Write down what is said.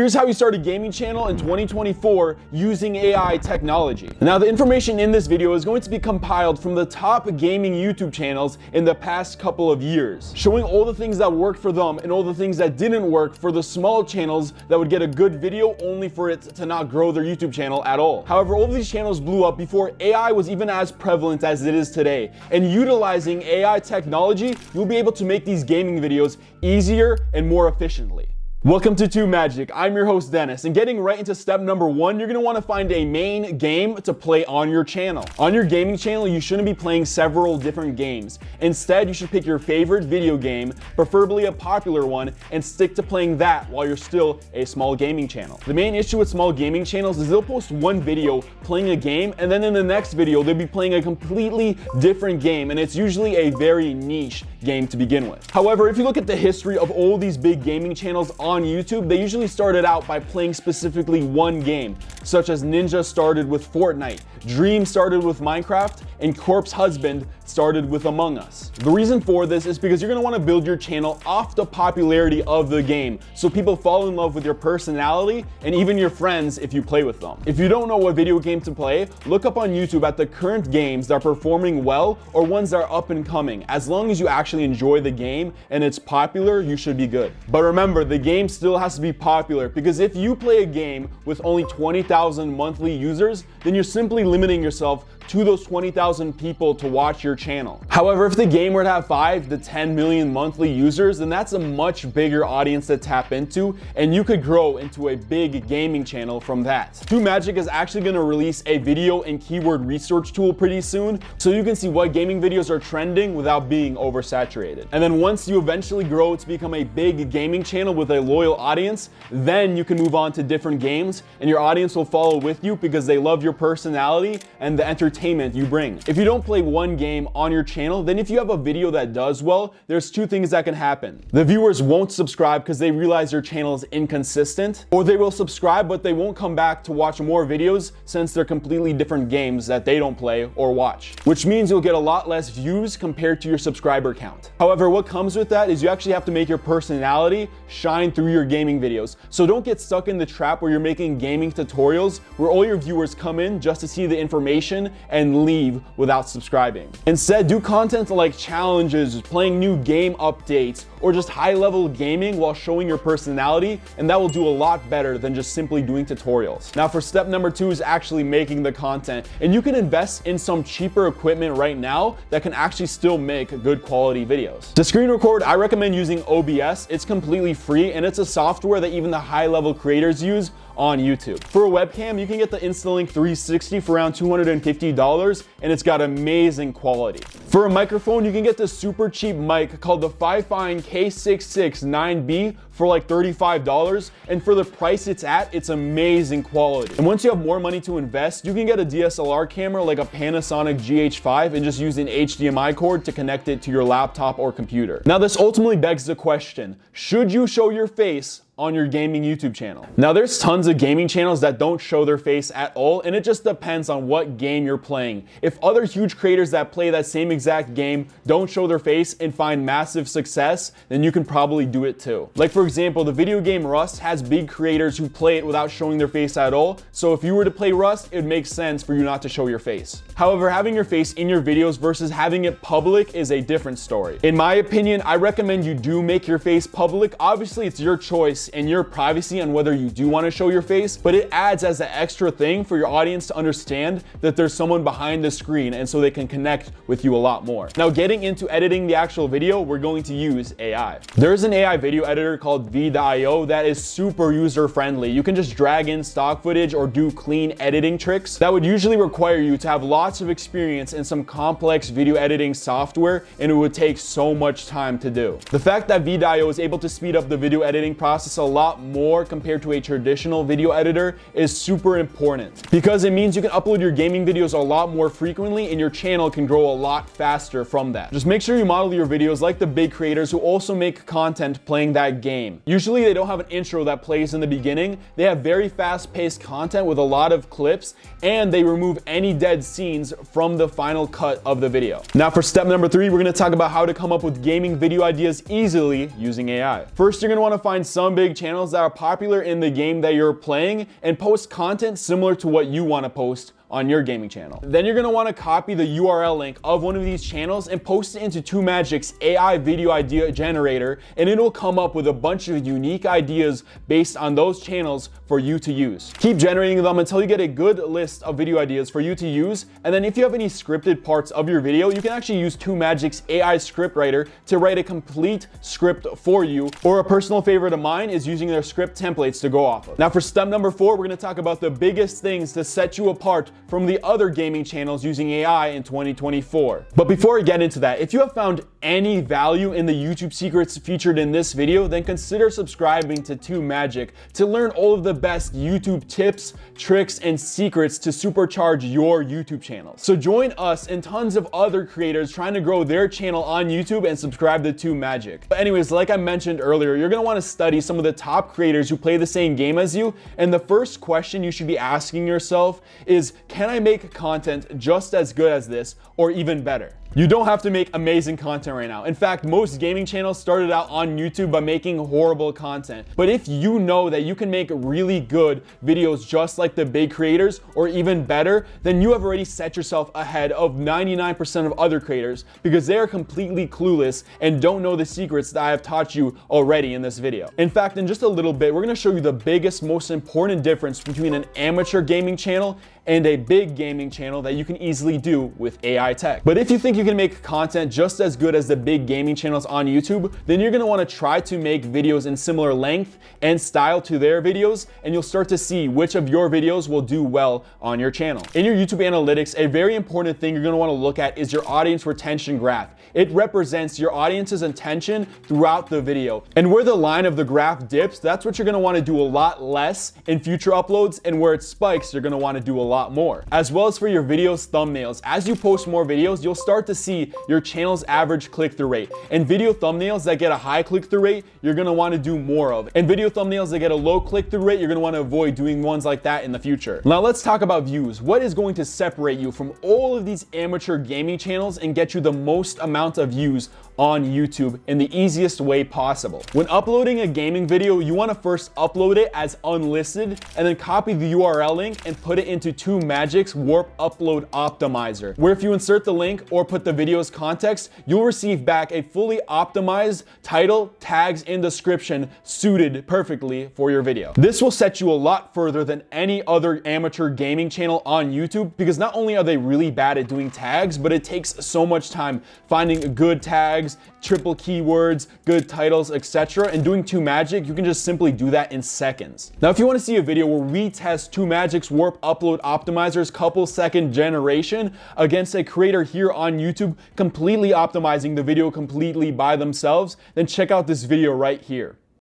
Here's how you start a gaming channel in 2024 using AI technology. Now, the information in this video is going to be compiled from the top gaming YouTube channels in the past couple of years, showing all the things that worked for them and all the things that didn't work for the small channels that would get a good video only for it to not grow their YouTube channel at all. However, all of these channels blew up before AI was even as prevalent as it is today. And utilizing AI technology, you'll be able to make these gaming videos easier and more efficiently. Welcome to TubeMagic. I'm your host Dennis, and getting right into step number one, you're going to want to find a main game to play on your channel. On your gaming channel, you shouldn't be playing several different games. Instead, you should pick your favorite video game, preferably a popular one, and stick to playing that while you're still a small gaming channel. The main issue with small gaming channels is they'll post one video playing a game, and then in the next video, they'll be playing a completely different game, and it's usually a very niche game to begin with. However, if you look at the history of all these big gaming channels on YouTube, they usually started out by playing specifically one game, such as Ninja started with Fortnite, Dream started with Minecraft, and Corpse Husband started with Among Us. The reason for this is because you're going to want to build your channel off the popularity of the game, so people fall in love with your personality and even your friends if you play with them. If you don't know what video game to play, look up on YouTube at the current games that are performing well or ones that are up and coming. As long as you actually enjoy the game and it's popular, you should be good. But remember, the game still has to be popular, because if you play a game with only 20,000 monthly users, then you're simply limiting yourself to those 20,000 people to watch your channel. However, if the game were to have 5 to 10 million monthly users, then that's a much bigger audience to tap into, and you could grow into a big gaming channel from that. TubeMagic is actually going to release a video and keyword research tool pretty soon, so you can see what gaming videos are trending without being oversaturated. And then once you eventually grow to become a big gaming channel with a loyal audience, then you can move on to different games, and your audience will follow with you because they love your personality and the entertainment you bring. If you don't play one game on your channel, then if you have a video that does well, there's two things that can happen. The viewers won't subscribe because they realize your channel is inconsistent, or they will subscribe but they won't come back to watch more videos since they're completely different games that they don't play or watch, which means you'll get a lot less views compared to your subscriber count. However, what comes with that is you actually have to make your personality shine through your gaming videos. So don't get stuck in the trap where you're making gaming tutorials where all your viewers come in just to see the information and leave without subscribing. Instead, do content like challenges, playing new game updates, or just high-level gaming while showing your personality, and that will do a lot better than just simply doing tutorials. Now, for step number 2 is actually making the content, and you can invest in some cheaper equipment right now that can actually still make good quality videos. To screen record, I recommend using OBS. It's completely free, and it's a software that even the high-level creators use on YouTube. For a webcam, you can get the Instalink 360 for around $250, and it's got amazing quality. For a microphone, you can get this super cheap mic called the Fifine K669B for like $35, and for the price it's at, it's amazing quality. And once you have more money to invest, you can get a DSLR camera like a Panasonic GH5 and just use an HDMI cord to connect it to your laptop or computer. Now, this ultimately begs the question, should you show your face on your gaming YouTube channel? Now, there's tons of gaming channels that don't show their face at all, and it just depends on what game you're playing. If other huge creators that play that same exact game don't show their face and find massive success, then you can probably do it too. Like, for example, the video game Rust has big creators who play it without showing their face at all, so if you were to play Rust, it would make sense for you not to show your face. However, having your face in your videos versus having it public is a different story. In my opinion, I recommend you do make your face public. Obviously, it's your choice and your privacy on whether you do want to show your face, but it adds as an extra thing for your audience to understand that there's someone behind the screen, and so they can connect with you a lot more. Now, getting into editing the actual video, we're going to use AI. There's an AI video editor called V.io that is super user friendly. You can just drag in stock footage or do clean editing tricks that would usually require you to have lots of experience in some complex video editing software, and it would take so much time to do. The fact that V.io is able to speed up the video editing process a lot more compared to a traditional video editor is super important, because it means you can upload your gaming videos a lot more frequently and your channel can grow a lot faster from that. Just make sure you model your videos like the big creators who also make content playing that game. Usually they don't have an intro that plays in the beginning. They have very fast-paced content with a lot of clips, and they remove any dead scenes from the final cut of the video. Now, for step number 3, we're going to talk about how to come up with gaming video ideas easily using AI. First, you're going to want to find some big big channels that are popular in the game that you're playing and post content similar to what you want to post on your gaming channel. Then you're gonna wanna copy the URL link of one of these channels and post it into TubeMagic's AI video idea generator, and it'll come up with a bunch of unique ideas based on those channels for you to use. Keep generating them until you get a good list of video ideas for you to use, and then if you have any scripted parts of your video, you can actually use TubeMagic's AI script writer to write a complete script for you, or a personal favorite of mine is using their script templates to go off of. Now for step number 4, we're gonna talk about the biggest things to set you apart from the other gaming channels using AI in 2024. But before we get into that, if you have found any value in the YouTube secrets featured in this video, then consider subscribing to TubeMagic to learn all of the best YouTube tips, tricks, and secrets to supercharge your YouTube channel. So join us and tons of other creators trying to grow their channel on YouTube and subscribe to TubeMagic. But anyways, like I mentioned earlier, you're gonna wanna study some of the top creators who play the same game as you, and the first question you should be asking yourself is, can I make content just as good as this or even better? You don't have to make amazing content right now. In fact, most gaming channels started out on YouTube by making horrible content. But if you know that you can make really good videos just like the big creators or even better, then you have already set yourself ahead of 99% of other creators, because they are completely clueless and don't know the secrets that I have taught you already in this video. In fact, in just a little bit, we're gonna show you the biggest, most important difference between an amateur gaming channel and a big gaming channel that you can easily do with AI tech. But if you think you can make content just as good as the big gaming channels on YouTube, then you're gonna wanna try to make videos in similar length and style to their videos, and you'll start to see which of your videos will do well on your channel. In your YouTube analytics, a very important thing you're gonna wanna look at is your audience retention graph. It represents your audience's attention throughout the video. And where the line of the graph dips, that's what you're gonna wanna do a lot less in future uploads, and where it spikes, you're gonna wanna do a lot more. As well as for your videos thumbnails. As you post more videos, you'll start to see your channel's average click-through rate. And video thumbnails that get a high click-through rate, you're gonna wanna do more of. And video thumbnails that get a low click-through rate, you're gonna wanna avoid doing ones like that in the future. Now let's talk about views. What is going to separate you from all of these amateur gaming channels and get you the most amount of views on YouTube in the easiest way possible? When uploading a gaming video, you want to first upload it as unlisted and then copy the URL link and put it into TubeMagic's Warp Upload Optimizer, where if you insert the link or put the video's context, you'll receive back a fully optimized title, tags, and description suited perfectly for your video. This will set you a lot further than any other amateur gaming channel on YouTube, because not only are they really bad at doing tags, but it takes so much time finding good tags, triple keywords, good titles, etc. And doing TubeMagic, you can just simply do that in seconds. Now, if you want to see a video where we test TubeMagic's Warp Upload Optimizer's couple second generation against a creator here on YouTube completely optimizing the video completely by themselves, then check out this video right here.